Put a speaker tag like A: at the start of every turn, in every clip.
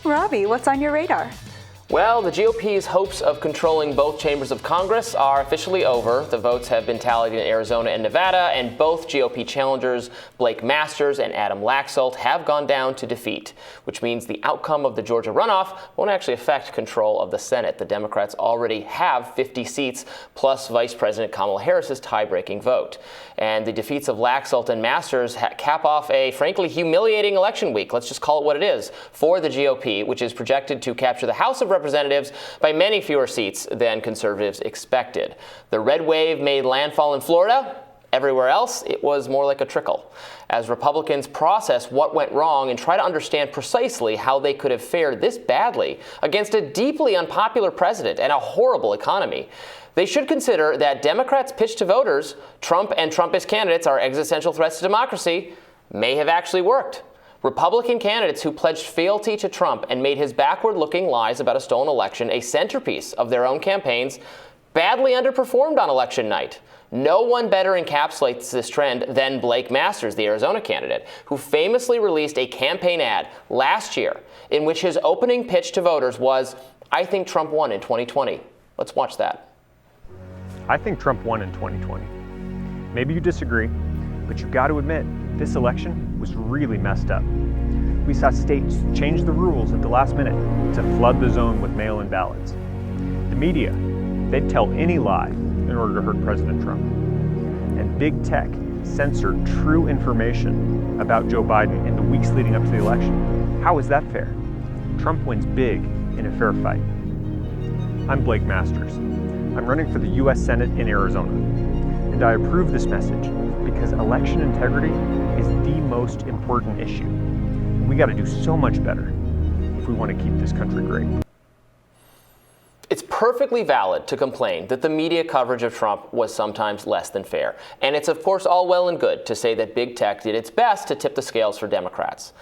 A: Robby, what's on your radar?
B: Well, the GOP's hopes of controlling both chambers of Congress are officially over. The votes have been tallied in Arizona and Nevada, and both GOP challengers, Blake Masters and Adam Laxalt, have gone down to defeat, which means the outcome of the Georgia runoff won't actually affect control of the Senate. The Democrats already have 50 seats, plus Vice President Kamala Harris's tie-breaking vote. And the defeats of Laxalt and Masters cap off a, frankly, humiliating election week. Let's just call it what it is for the GOP, which is projected to capture the House of Representatives by many fewer seats than conservatives expected. The red wave made landfall in Florida. Everywhere else, it was more like a trickle. As Republicans process what went wrong and try to understand precisely how they could have fared this badly against a deeply unpopular president and a horrible economy, they should consider that Democrats' pitch to voters, Trump and Trumpist candidates are existential threats to democracy, may have actually worked. Republican candidates who pledged fealty to Trump and made his backward-looking lies about a stolen election a centerpiece of their own campaigns badly underperformed on election night. No one better encapsulates this trend than Blake Masters, the Arizona candidate, who famously released a campaign ad last year in which his opening pitch to voters was, "I think Trump won in 2020. Let's watch that.
C: I think Trump won in 2020. Maybe you disagree, but you got to admit, this election was really messed up. We saw states change the rules at the last minute to flood the zone with mail-in ballots. The media, they'd tell any lie in order to hurt President Trump. And big tech censored true information about Joe Biden in the weeks leading up to the election. How is that fair? Trump wins big in a fair fight. I'm Blake Masters. I'm running for the U.S. Senate in Arizona. And I approve this message because election integrity is the most important issue. And we got to do so much better if we want to keep this country great.
B: It's perfectly valid to complain that the media coverage of Trump was sometimes less than fair. And it's, of course, all well and good to say that big tech did its best to tip the scales for Democrats.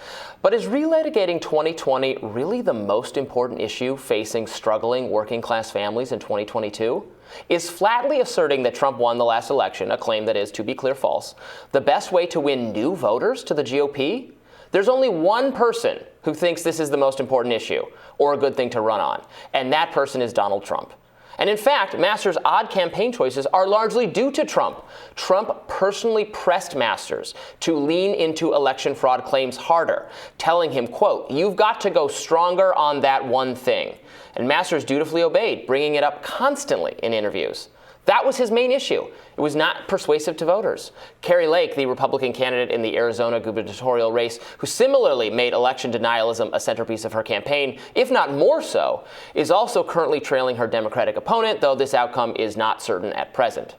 B: But is relitigating 2020 really the most important issue facing struggling working-class families in 2022? Is flatly asserting that Trump won the last election, a claim that is, to be clear, false, the best way to win new voters to the GOP? There's only one person who thinks this is the most important issue or a good thing to run on, and that person is Donald Trump. And in fact, Masters' odd campaign choices are largely due to Trump. Trump personally pressed Masters to lean into election fraud claims harder, telling him, quote, "You've got to go stronger on that one thing." And Masters dutifully obeyed, bringing it up constantly in interviews. That was his main issue. It was not persuasive to voters. Kari Lake, the Republican candidate in the Arizona gubernatorial race, who similarly made election denialism a centerpiece of her campaign, if not more so, is also currently trailing her Democratic opponent, though this outcome is not certain at present.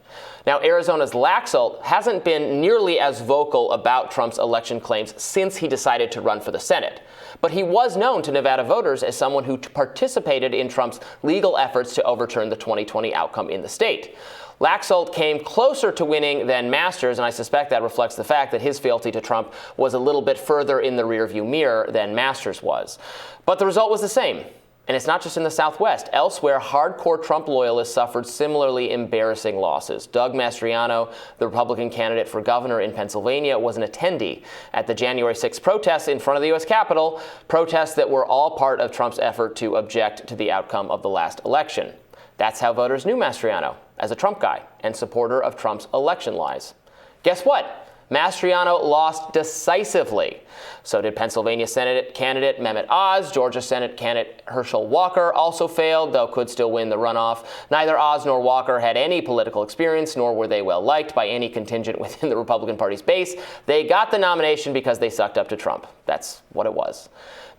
B: Now, Arizona's Laxalt hasn't been nearly as vocal about Trump's election claims since he decided to run for the Senate. But he was known to Nevada voters as someone who participated in Trump's legal efforts to overturn the 2020 outcome in the state. Laxalt came closer to winning than Masters, and I suspect that reflects the fact that his fealty to Trump was a little bit further in the rearview mirror than Masters was. But the result was the same. And it's not just in the Southwest. Elsewhere, hardcore Trump loyalists suffered similarly embarrassing losses. Doug Mastriano, the Republican candidate for governor in Pennsylvania, was an attendee at the January 6th protests in front of the U.S. Capitol, protests that were all part of Trump's effort to object to the outcome of the last election. That's how voters knew Mastriano, as a Trump guy and supporter of Trump's election lies. Guess what? Mastriano lost decisively. So did Pennsylvania Senate candidate Mehmet Oz. Georgia Senate candidate Herschel Walker also failed, though could still win the runoff. Neither Oz nor Walker had any political experience, nor were they well liked by any contingent within the Republican Party's base. They got the nomination because they sucked up to Trump. That's what it was.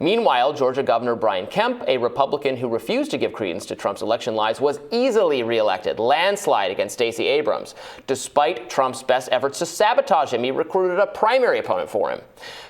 B: Meanwhile, Georgia Governor Brian Kemp, a Republican who refused to give credence to Trump's election lies, was easily reelected, landslide against Stacey Abrams. Despite Trump's best efforts to sabotage him, he recruited a primary opponent for him.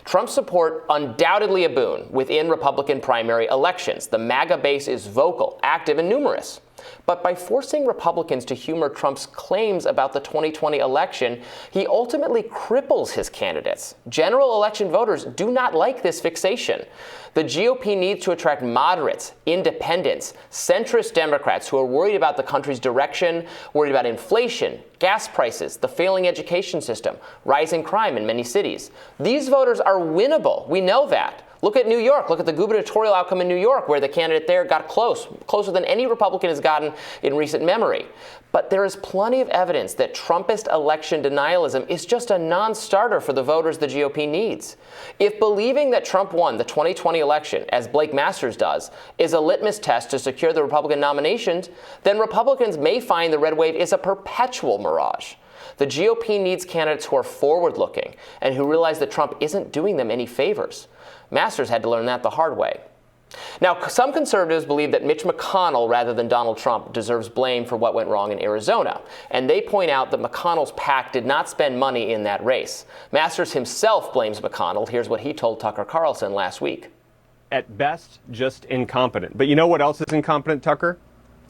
B: Trump's support undoubtedly a boon within Republican primary elections. The MAGA base is vocal, active, and numerous. But by forcing Republicans to humor Trump's claims about the 2020 election, he ultimately cripples his candidates. General election voters do not like this fixation. The GOP needs to attract moderates, independents, centrist Democrats who are worried about the country's direction, worried about inflation, gas prices, the failing education system, rising crime in many cities. These voters are winnable. We know that. Look at New York. Look at the gubernatorial outcome in New York, where the candidate there got closer than any Republican has gotten in recent memory. But there is plenty of evidence that Trumpist election denialism is just a non-starter for the voters the GOP needs. If believing that Trump won the 2020 election, as Blake Masters does, is a litmus test to secure the Republican nominations, then Republicans may find the red wave is a perpetual mirage. The GOP needs candidates who are forward-looking and who realize that Trump isn't doing them any favors. Masters had to learn that the hard way. Now, some conservatives believe that Mitch McConnell, rather than Donald Trump, deserves blame for what went wrong in Arizona. And they point out that McConnell's PAC did not spend money in that race. Masters himself blames McConnell. Here's what he told Tucker Carlson last week.
C: At best, just incompetent. But you know what else is incompetent, Tucker?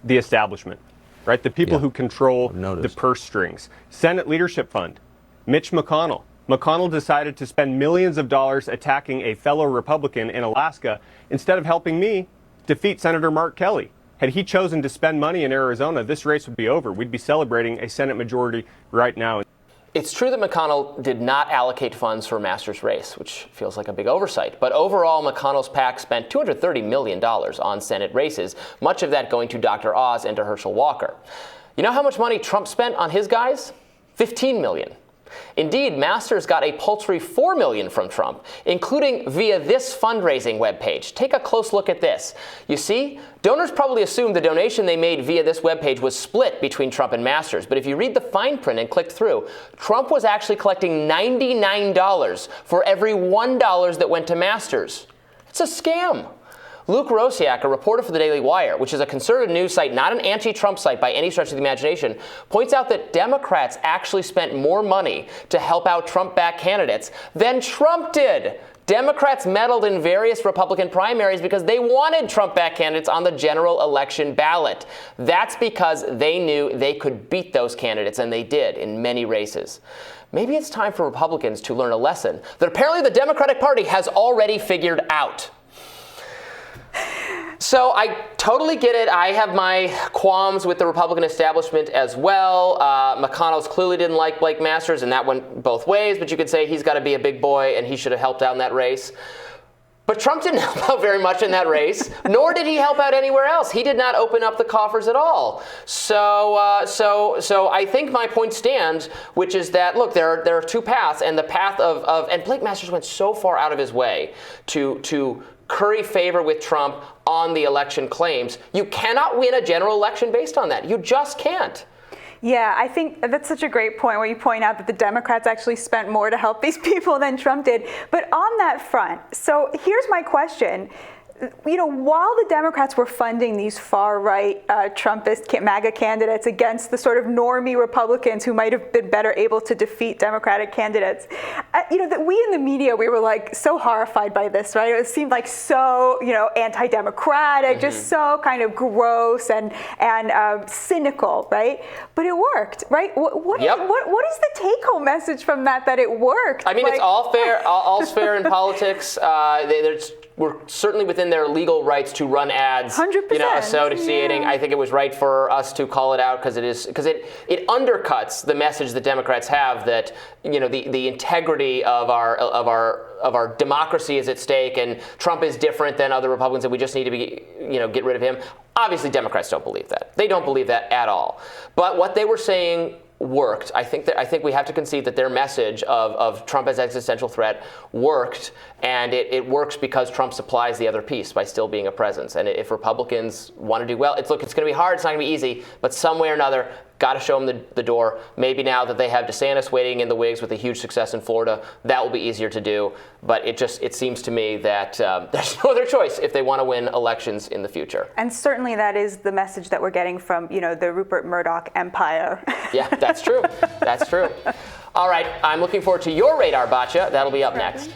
C: The establishment, right? The people who control the purse strings. Senate Leadership Fund, Mitch McConnell. McConnell decided to spend millions of dollars attacking a fellow Republican in Alaska instead of helping me defeat Senator Mark Kelly. Had he chosen to spend money in Arizona, this race would be over. We'd be celebrating a Senate majority right now.
B: It's true that McConnell did not allocate funds for Masters' race, which feels like a big oversight. But overall, McConnell's PAC spent $230 million on Senate races, much of that going to Dr. Oz and to Herschel Walker. You know how much money Trump spent on his guys? $15 million. Indeed, Masters got a paltry $4 million from Trump, including via this fundraising webpage. Take a close look at this. You see, donors probably assumed the donation they made via this webpage was split between Trump and Masters. But if you read the fine print and click through, Trump was actually collecting $99 for every $1 that went to Masters. It's a scam. Luke Rosiak, a reporter for the Daily Wire, which is a conservative news site, not an anti-Trump site by any stretch of the imagination, points out that Democrats actually spent more money to help out Trump-backed candidates than Trump did. Democrats meddled in various Republican primaries because they wanted Trump-backed candidates on the general election ballot. That's because they knew they could beat those candidates, and they did in many races. Maybe it's time for Republicans to learn a lesson that apparently the Democratic Party has already figured out. So I totally get it. I have my qualms with the Republican establishment as well. McConnell's clearly didn't like Blake Masters, and that went both ways. But you could say he's got to be a big boy, and he should have helped out in that race. But Trump didn't help out very much in that race, nor did he help out anywhere else. He did not open up the coffers at all. So I think my point stands, which is that, look, there are two paths, and the path of and Blake Masters went so far out of his way to curry favor with Trump on the election claims. You cannot win a general election based on that. You just can't.
A: Yeah, I think that's such a great point where you point out that the Democrats actually spent more to help these people than Trump did. But on that front, so here's my question. You know, while the Democrats were funding these far-right Trumpist MAGA candidates against the sort of normie Republicans who might have been better able to defeat Democratic candidates, you know, that we in the media, we were like so horrified by this, right? It seemed like so, you know, anti-democratic, just so kind of gross and cynical, right? But it worked, right? What is the take-home message from that it worked?
B: I mean, like, it's all fair, all's fair in politics. We're certainly within their legal rights to run ads,
A: 100%.
B: You know, associating. Yeah. I think it was right for us to call it out because it undercuts the message that Democrats have that, you know, the integrity of our democracy is at stake, and Trump is different than other Republicans, and we just need to get rid of him. Obviously, Democrats don't believe that. They don't believe that at all. But what they were saying worked. I think we have to concede that their message of Trump as existential threat worked, and it works because Trump supplies the other piece by still being a presence. And if Republicans want to do well, it's going to be hard. It's not going to be easy, but some way or another, got to show them the door. Maybe now that they have DeSantis waiting in the wings with a huge success in Florida, that will be easier to do. But it seems to me that there's no other choice if they want to win elections in the future.
A: And certainly that is the message that we're getting from, you know, the Rupert Murdoch empire.
B: Yeah, that's true. That's true. All right, I'm looking forward to your Radar Botcha. That'll be up next.